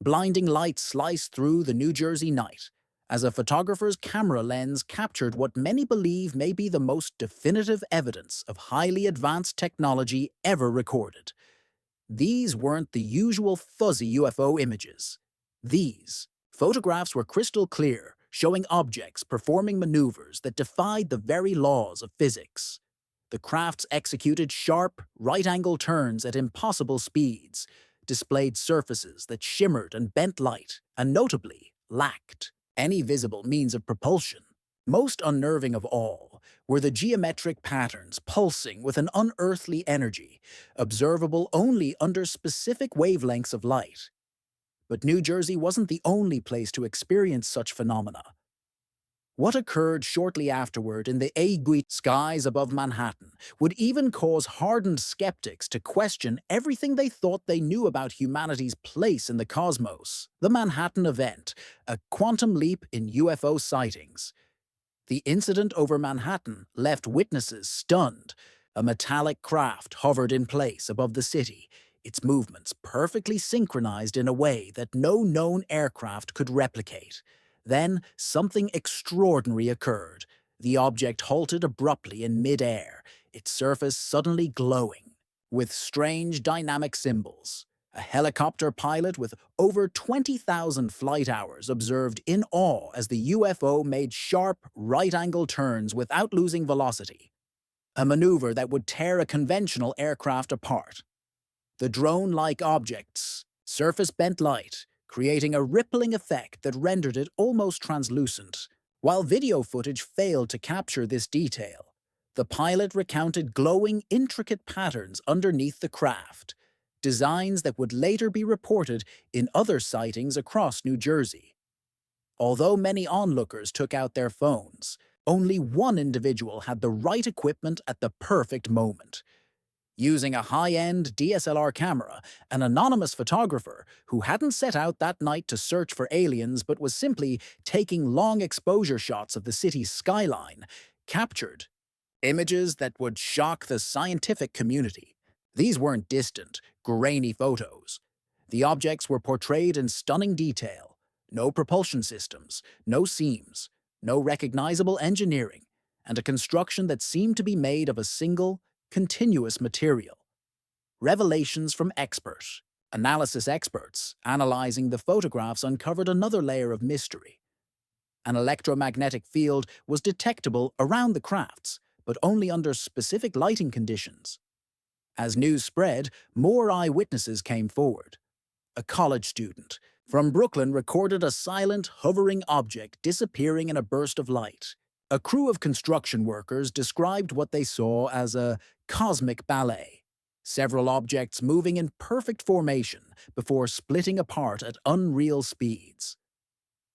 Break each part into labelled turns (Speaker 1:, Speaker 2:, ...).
Speaker 1: Blinding light sliced through the New Jersey night as a photographer's camera lens captured what many believe may be the most definitive evidence of highly advanced technology ever recorded. These weren't the usual fuzzy UFO images. These photographs were crystal clear, showing objects performing maneuvers that defied the very laws of physics. The crafts executed sharp, right-angle turns at impossible speeds, displayed surfaces that shimmered and bent light, and notably lacked any visible means of propulsion. Most unnerving of all were the geometric patterns pulsing with an unearthly energy, observable only under specific wavelengths of light. But New Jersey wasn't the only place to experience such phenomena. What occurred shortly afterward in the aiguille skies above Manhattan would even cause hardened skeptics to question everything they thought they knew about humanity's place in the cosmos. The Manhattan Event, a quantum leap in UFO sightings. The incident over Manhattan left witnesses stunned. A metallic craft hovered in place above the city, its movements perfectly synchronized in a way that no known aircraft could replicate. Then, something extraordinary occurred. The object halted abruptly in mid-air, its surface suddenly glowing with strange dynamic symbols. A helicopter pilot with over 20,000 flight hours observed in awe as the UFO made sharp, right-angle turns without losing velocity. A maneuver that would tear a conventional aircraft apart. The drone-like object's surface bent light, creating a rippling effect that rendered it almost translucent. While video footage failed to capture this detail, the pilot recounted glowing, intricate patterns underneath the craft, designs that would later be reported in other sightings across New Jersey. Although many onlookers took out their phones, only one individual had the right equipment at the perfect moment. Using a high-end DSLR camera, an anonymous photographer who hadn't set out that night to search for aliens but was simply taking long exposure shots of the city's skyline, captured images that would shock the scientific community. These weren't distant, grainy photos. The objects were portrayed in stunning detail. No propulsion systems, no seams, no recognizable engineering, and a construction that seemed to be made of a single, continuous material. Revelations from experts. Analysis experts analyzing the photographs uncovered another layer of mystery. An electromagnetic field was detectable around the crafts, but only under specific lighting conditions. As news spread, more eyewitnesses came forward. A college student from Brooklyn recorded a silent, hovering object disappearing in a burst of light. A crew of construction workers described what they saw as a cosmic ballet, several objects moving in perfect formation before splitting apart at unreal speeds.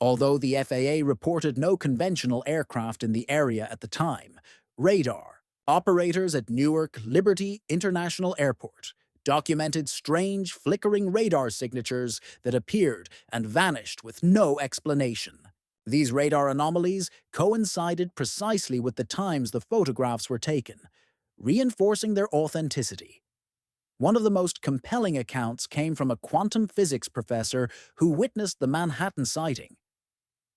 Speaker 1: Although the FAA reported no conventional aircraft in the area at the time, radar operators at Newark Liberty International Airport documented strange, flickering radar signatures that appeared and vanished with no explanation. These radar anomalies coincided precisely with the times the photographs were taken, reinforcing their authenticity. One of the most compelling accounts came from a quantum physics professor who witnessed the Manhattan sighting.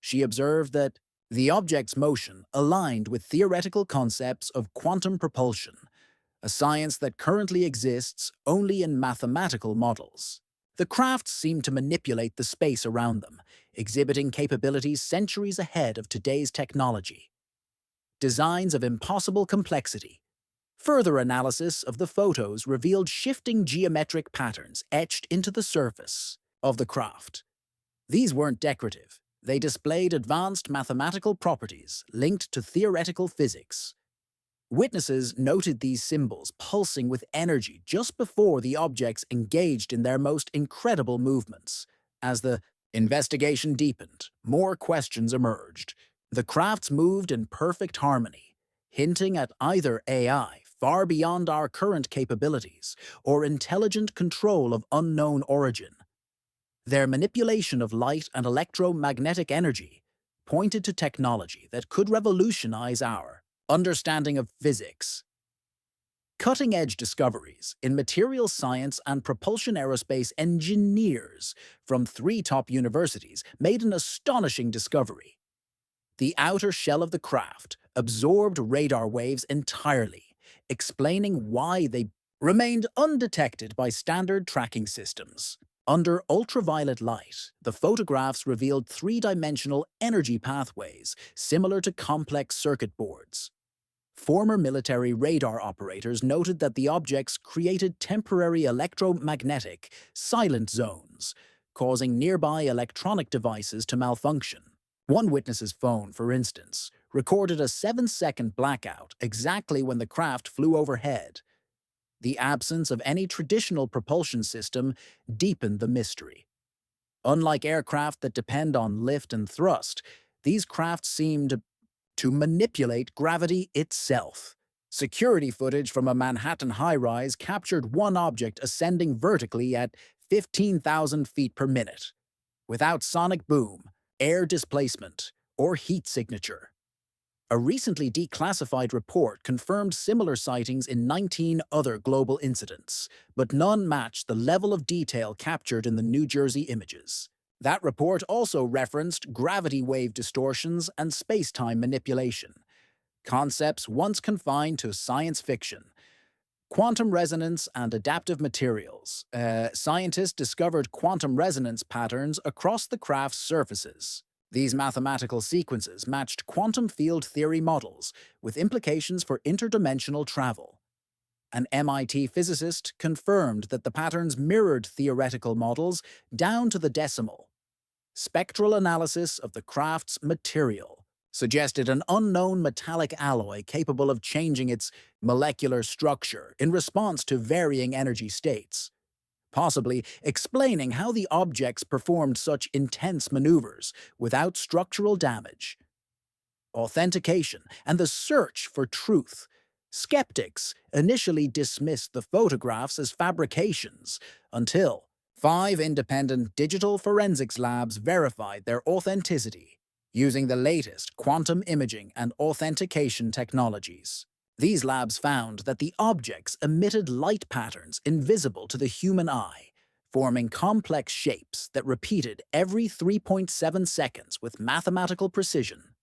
Speaker 1: She observed that the object's motion aligned with theoretical concepts of quantum propulsion, a science that currently exists only in mathematical models. The crafts seemed to manipulate the space around them, exhibiting capabilities centuries ahead of today's technology. Designs of impossible complexity. Further analysis of the photos revealed shifting geometric patterns etched into the surface of the craft. These weren't decorative. They displayed advanced mathematical properties linked to theoretical physics. Witnesses noted these symbols pulsing with energy just before the objects engaged in their most incredible movements. As the investigation deepened, more questions emerged. The crafts moved in perfect harmony, hinting at either AI far beyond our current capabilities or intelligent control of unknown origin. Their manipulation of light and electromagnetic energy pointed to technology that could revolutionize our understanding of physics. Cutting-edge discoveries in material science and propulsion aerospace engineers from three top universities made an astonishing discovery. The outer shell of the craft absorbed radar waves entirely, explaining why they remained undetected by standard tracking systems. Under ultraviolet light, the photographs revealed three-dimensional energy pathways similar to complex circuit boards. Former military radar operators noted that the objects created temporary electromagnetic silent zones, causing nearby electronic devices to malfunction. One witness's phone, for instance, recorded a 7-second blackout exactly when the craft flew overhead. The absence of any traditional propulsion system deepened the mystery. Unlike aircraft that depend on lift and thrust, these craft seemed to manipulate gravity itself. Security footage from a Manhattan high-rise captured one object ascending vertically at 15,000 feet per minute, without sonic boom, air displacement, or heat signature. A recently declassified report confirmed similar sightings in 19 other global incidents, but none matched the level of detail captured in the New Jersey images. That report also referenced gravity wave distortions and space-time manipulation, concepts once confined to science fiction. Quantum resonance and adaptive materials. Scientists discovered quantum resonance patterns across the craft's surfaces. These mathematical sequences matched quantum field theory models with implications for interdimensional travel. An MIT physicist confirmed that the patterns mirrored theoretical models down to the decimal. Spectral analysis of the craft's material suggested an unknown metallic alloy capable of changing its molecular structure in response to varying energy states, possibly explaining how the objects performed such intense maneuvers without structural damage. Authentication and the search for truth. Skeptics initially dismissed the photographs as fabrications until 5 independent digital forensics labs verified their authenticity using the latest quantum imaging and authentication technologies. These labs found that the objects emitted light patterns invisible to the human eye, forming complex shapes that repeated every 3.7 seconds with mathematical precision.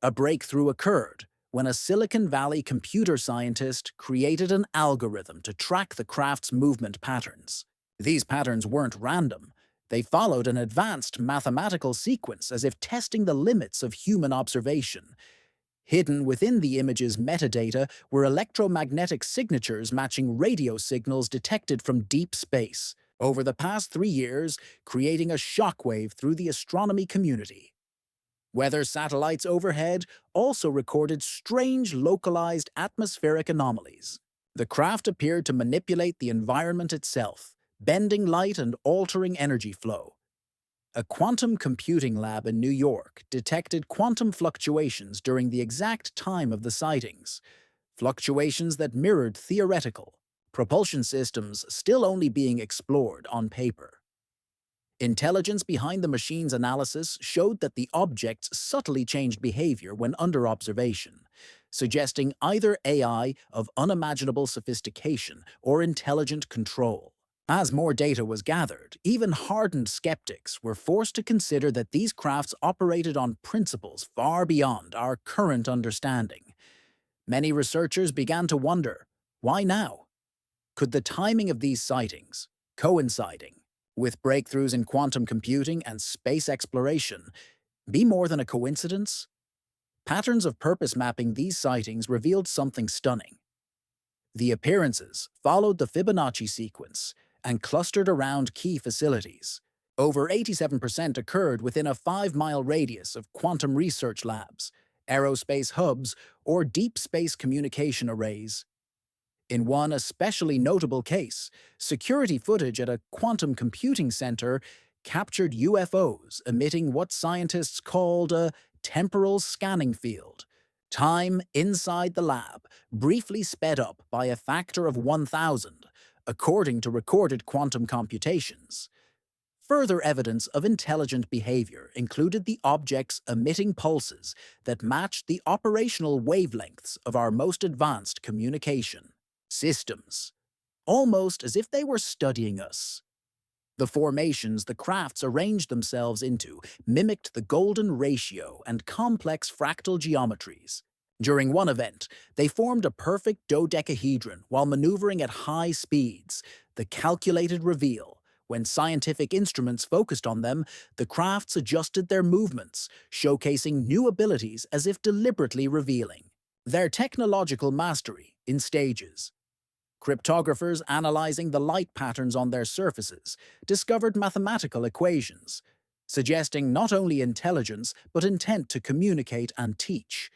Speaker 1: A breakthrough occurred when a Silicon Valley computer scientist created an algorithm to track the craft's movement patterns. These patterns weren't random. They followed an advanced mathematical sequence as if testing the limits of human observation. Hidden within the image's metadata were electromagnetic signatures matching radio signals detected from deep space. Over the past 3 years, creating a shockwave through the astronomy community. Weather satellites overhead also recorded strange localized atmospheric anomalies. The craft appeared to manipulate the environment itself, bending light and altering energy flow. A quantum computing lab in New York detected quantum fluctuations during the exact time of the sightings, fluctuations that mirrored theoretical propulsion systems still only being explored on paper. Intelligence behind the machine's analysis showed that the objects subtly changed behavior when under observation, suggesting either AI of unimaginable sophistication or intelligent control. As more data was gathered, even hardened skeptics were forced to consider that these crafts operated on principles far beyond our current understanding. Many researchers began to wonder, why now? Could the timing of these sightings, coinciding with breakthroughs in quantum computing and space exploration, be more than a coincidence? Patterns of purpose mapping these sightings revealed something stunning. The appearances followed the Fibonacci sequence and clustered around key facilities. Over 87% occurred within a 5-mile radius of quantum research labs, aerospace hubs, or deep space communication arrays. In one especially notable case, security footage at a quantum computing center captured UFOs emitting what scientists called a temporal scanning field. Time inside the lab briefly sped up by a factor of 1,000, according to recorded quantum computations. Further evidence of intelligent behavior included the objects emitting pulses that matched the operational wavelengths of our most advanced communication. systems, almost as if they were studying us. The formations the crafts arranged themselves into mimicked the golden ratio and complex fractal geometries. During one event, they formed a perfect dodecahedron while maneuvering at high speeds, the calculated reveal. When scientific instruments focused on them, the crafts adjusted their movements, showcasing new abilities as if deliberately revealing their technological mastery in stages. Cryptographers analyzing the light patterns on their surfaces discovered mathematical equations, suggesting not only intelligence but intent to communicate and teach.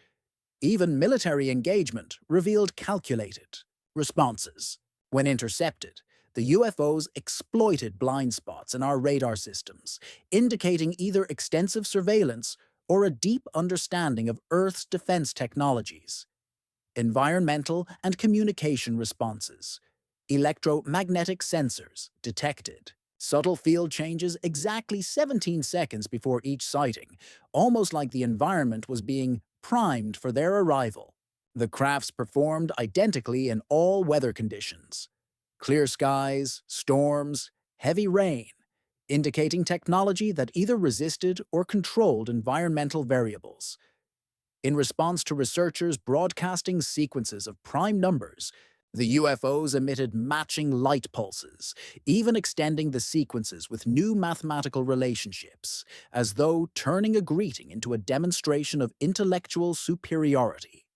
Speaker 1: Even military engagement revealed calculated responses. When intercepted, the UFOs exploited blind spots in our radar systems, indicating either extensive surveillance or a deep understanding of Earth's defense technologies. Environmental and communication responses. Electromagnetic sensors detected subtle field changes exactly 17 seconds before each sighting, almost like the environment was being primed for their arrival. The crafts performed identically in all weather conditions. Clear skies, storms, heavy rain, indicating technology that either resisted or controlled environmental variables. In response to researchers broadcasting sequences of prime numbers, the UFOs emitted matching light pulses, even extending the sequences with new mathematical relationships, as though turning a greeting into a demonstration of intellectual superiority.